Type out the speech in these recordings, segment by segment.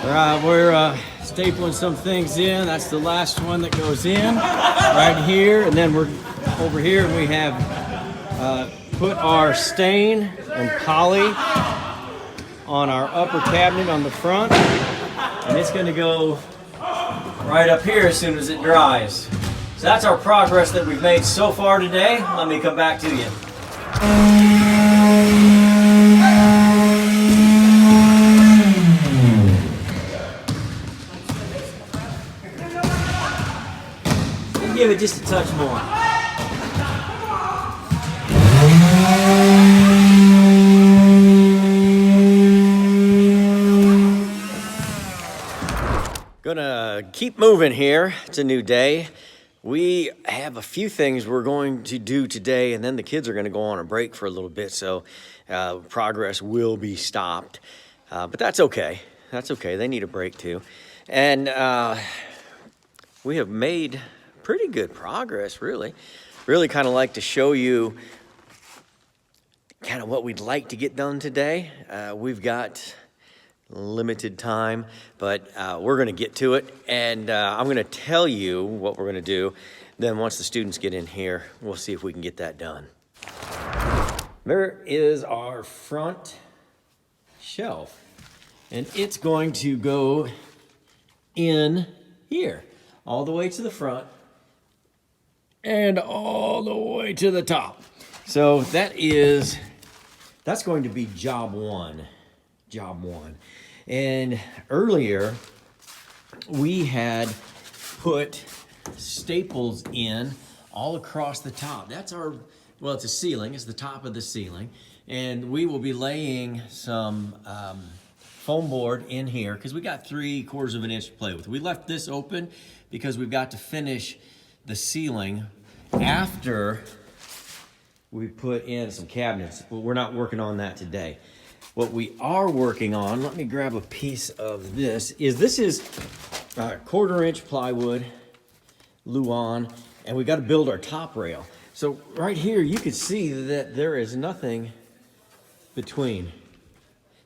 All right, we're stapling some things in. That's the last one that goes in right here. And then we're over here and we have put our stain and poly on our upper cabinet on the front. And it's gonna go right up here as soon as it dries. So that's our progress that we've made so far today. Let me come back to you. Give it just a touch more. Gonna keep moving here. It's a new day. We have a few things we're going to do today, and then the kids are going to go on a break for a little bit, so progress will be stopped. But that's okay. That's okay. They need a break too. And we have made pretty good progress, really. Really kind of like to show you kind of what we'd like to get done today. We've got limited time, but we're going to get to it. And I'm going to tell you what we're going to do. Then once the students get in here, we'll see if we can get that done. There is our front shelf. And it's going to go in here, all the way to the front. And all the way to the top. So that's going to be job one. And earlier we had put staples in all across the top. That's well, it's a ceiling, it's the top of the ceiling. And we will be laying some foam board in here because we got 3/4 of an inch to play with. We left this open because we've got to finish the ceiling after we put in some cabinets, but we're not working on that today. What we are working on, let me grab a piece of this is 1/4 inch plywood, Luan, and we got to build our top rail. So right here, you can see that there is nothing between.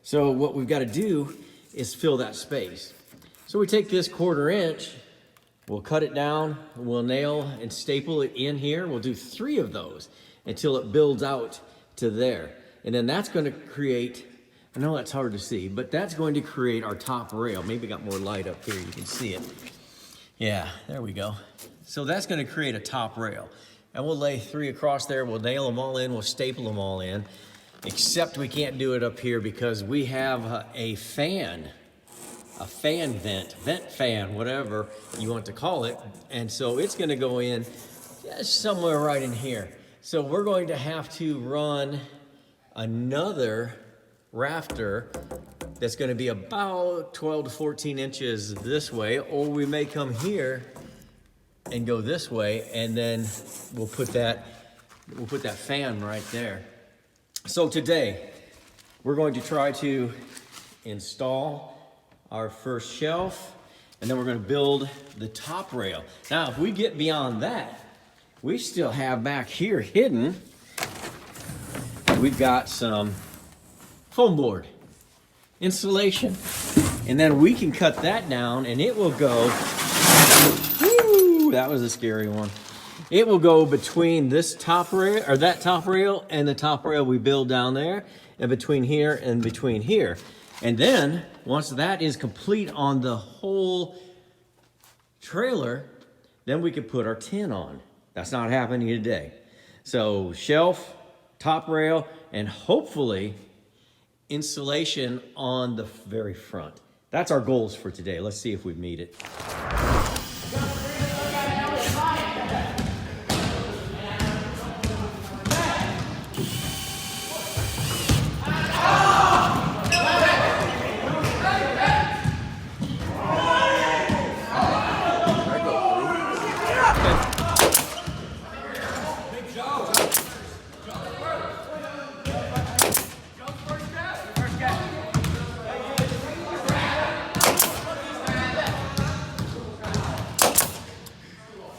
So what we've got to do is fill that space. So we take this 1/4 inch, we'll cut it down, we'll nail and staple it in here. We'll do 3 of those until it builds out to there. And then that's going to create, I know that's hard to see, but that's going to create our top rail. Maybe got more light up here, you can see it. Yeah, there we go. So that's going to create a top rail. And we'll lay 3 across there, we'll nail them all in, we'll staple them all in. Except we can't do it up here because we have a fan vent fan, whatever you want to call it. And so it's going to go in somewhere right in here. So we're going to have to run another rafter that's going to be about 12 to 14 inches this way, or we may come here and go this way, and then we'll put that fan right there. So today we're going to try to install our first shelf, and then we're going to build the top rail. Now, if we get beyond that, we still have back here hidden, we've got some foam board, insulation, and then we can cut that down and it will go, whoo, that was a scary one. It will go between this top rail, or that top rail, and the top rail we build down there, and between here and between here. And then, once that is complete on the whole trailer, then we can put our tin on. That's not happening today. So shelf, top rail, and hopefully insulation on the very front. That's our goals for today. Let's see if we meet it.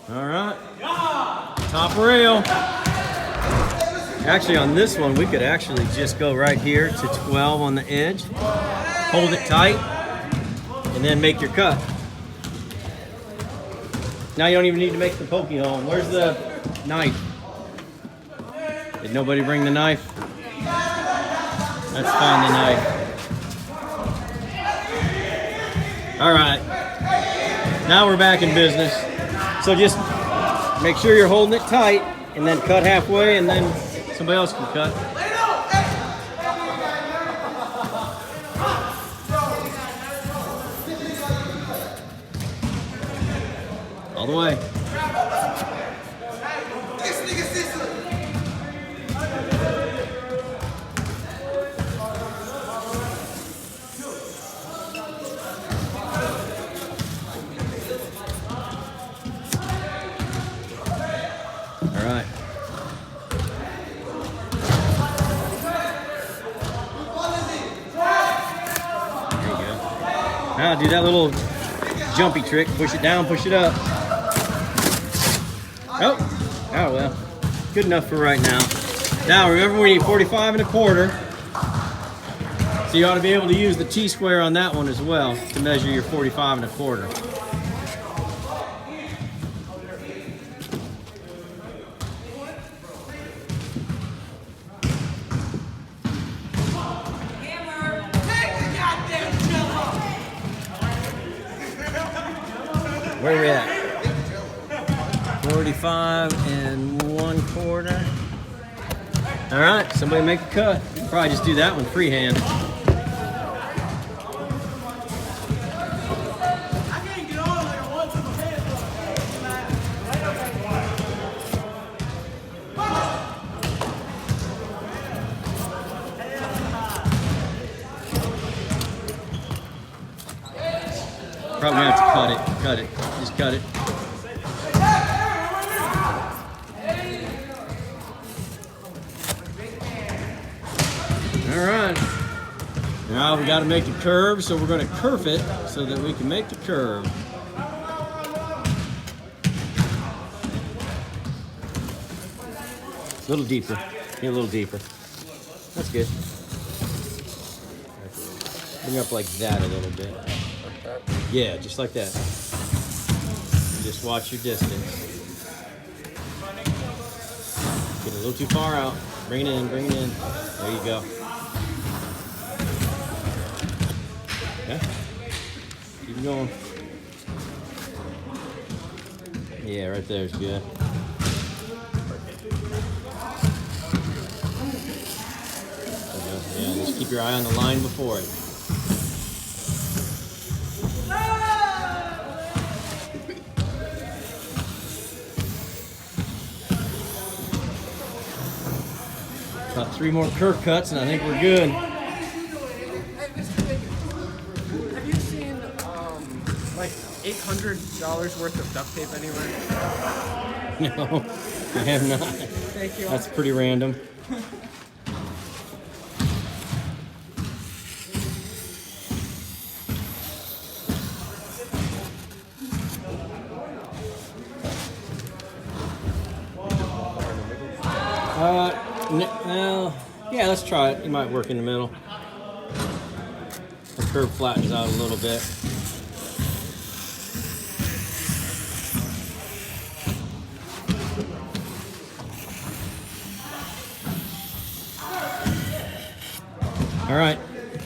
All right, top rail. Actually, on this one, we could actually just go right here to 12 on the edge. Hold it tight. and then make your cut. Now you don't even need to make the pokey hole. Where's the knife? Did nobody bring the knife? Let's find the knife. All right, now we're back in business. So just make sure you're holding it tight and then cut halfway and then somebody else can cut. All the way. All right. There you go. Now do that little jumpy trick. Push it down, push it up. Oh, oh well. Good enough for right now. Now remember we need 45 1/4. So you ought to be able to use the T-square on that one as well to measure your 45 1/4. Where are we at? 45 1/4. All right, somebody make a cut. Probably just do that one freehand. Probably gonna have to cut it, just cut it. All right, now we gotta make the curve, so we're gonna kerf it so that we can make the curve. A little deeper, a little deeper. That's good. Bring up like that a little bit. Yeah, just like that. Just watch your distance. Get a little too far out. Bring it in, bring it in. There you go. Okay. Keep going. Yeah, right there is good. Yeah, just keep your eye on the line before it. About 3 more curve cuts and I think we're good. Have you seen like $800 worth of duct tape anywhere? No, I have not. Thank you. That's pretty random. Well, yeah, let's try it. It might work in the middle. The curve flattens out a little bit. All right,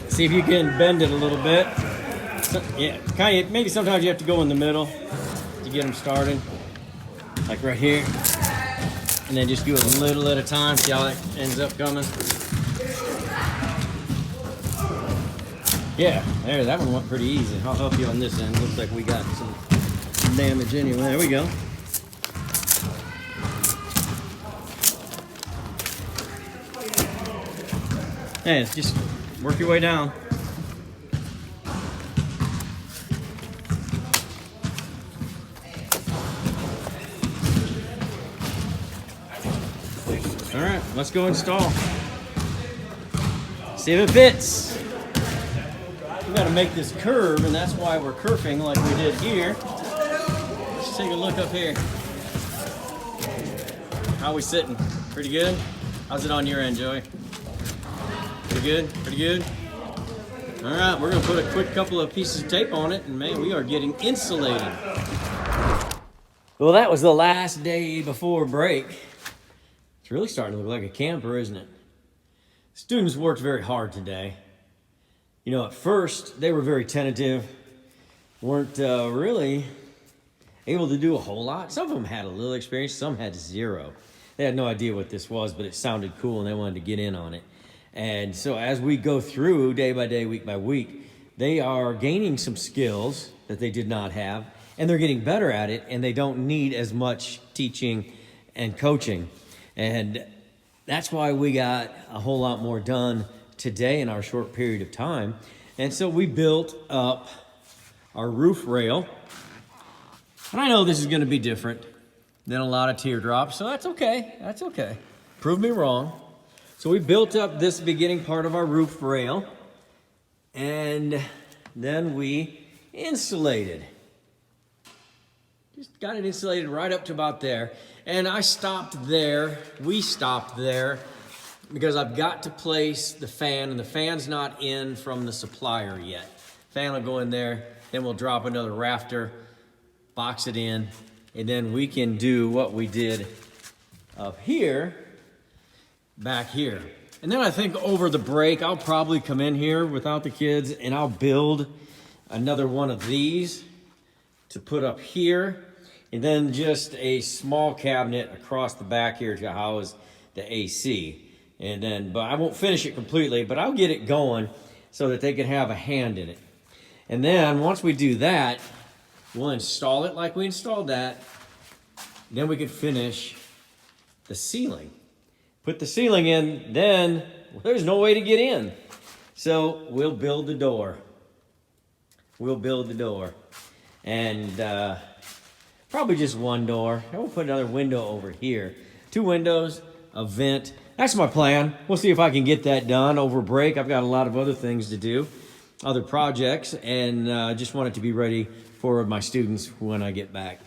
see if you can bend it a little bit. So, yeah, kind of. Maybe sometimes you have to go in the middle to get them started, like right here. And then just do it a little at a time, see how it ends up coming. Yeah, there, that one went pretty easy. I'll help you on this end. Looks like we got some damage anyway. There we go. Hey, just work your way down. All right, let's go install. See if it fits. We got to make this curve, and that's why we're kerfing like we did here. Let's take a look up here. How are we sitting? Pretty good? How's it on your end, Joey? Pretty good? Pretty good? All right, we're gonna put a quick couple of pieces of tape on it, and man, we are getting insulated. Well, that was the last day before break. It's really starting to look like a camper, isn't it? Students worked very hard today. You know, at first, they were very tentative, weren't really able to do a whole lot. Some of them had a little experience, some had zero. They had no idea what this was, but it sounded cool and they wanted to get in on it. And so as we go through day by day, week by week, they are gaining some skills that they did not have, and they're getting better at it, and they don't need as much teaching and coaching. And that's why we got a whole lot more done today in our short period of time. And so we built up our roof rail. And I know this is going to be different than a lot of teardrops, so that's okay. That's okay. Prove me wrong. So we built up this beginning part of our roof rail, and then we insulated. Just got it insulated right up to about there. And I stopped there, we stopped there, because I've got to place the fan, and the fan's not in from the supplier yet. Fan will go in there, then we'll drop another rafter, box it in, and then we can do what we did up here, back here. And then I think over the break, I'll probably come in here without the kids, and I'll build another one of these to put up here, and then just a small cabinet across the back here to house the AC. And then, but I won't finish it completely, but I'll get it going so that they can have a hand in it. And then once we do that, we'll install it like we installed that. Then we can finish the ceiling. Put the ceiling in, then there's no way to get in. So we'll build the door. We'll build the door. And probably just one door. And we'll put another window over here. 2 windows, a vent. That's my plan. We'll see if I can get that done over break. I've got a lot of other things to do, other projects, and just want it to be ready for my students when I get back.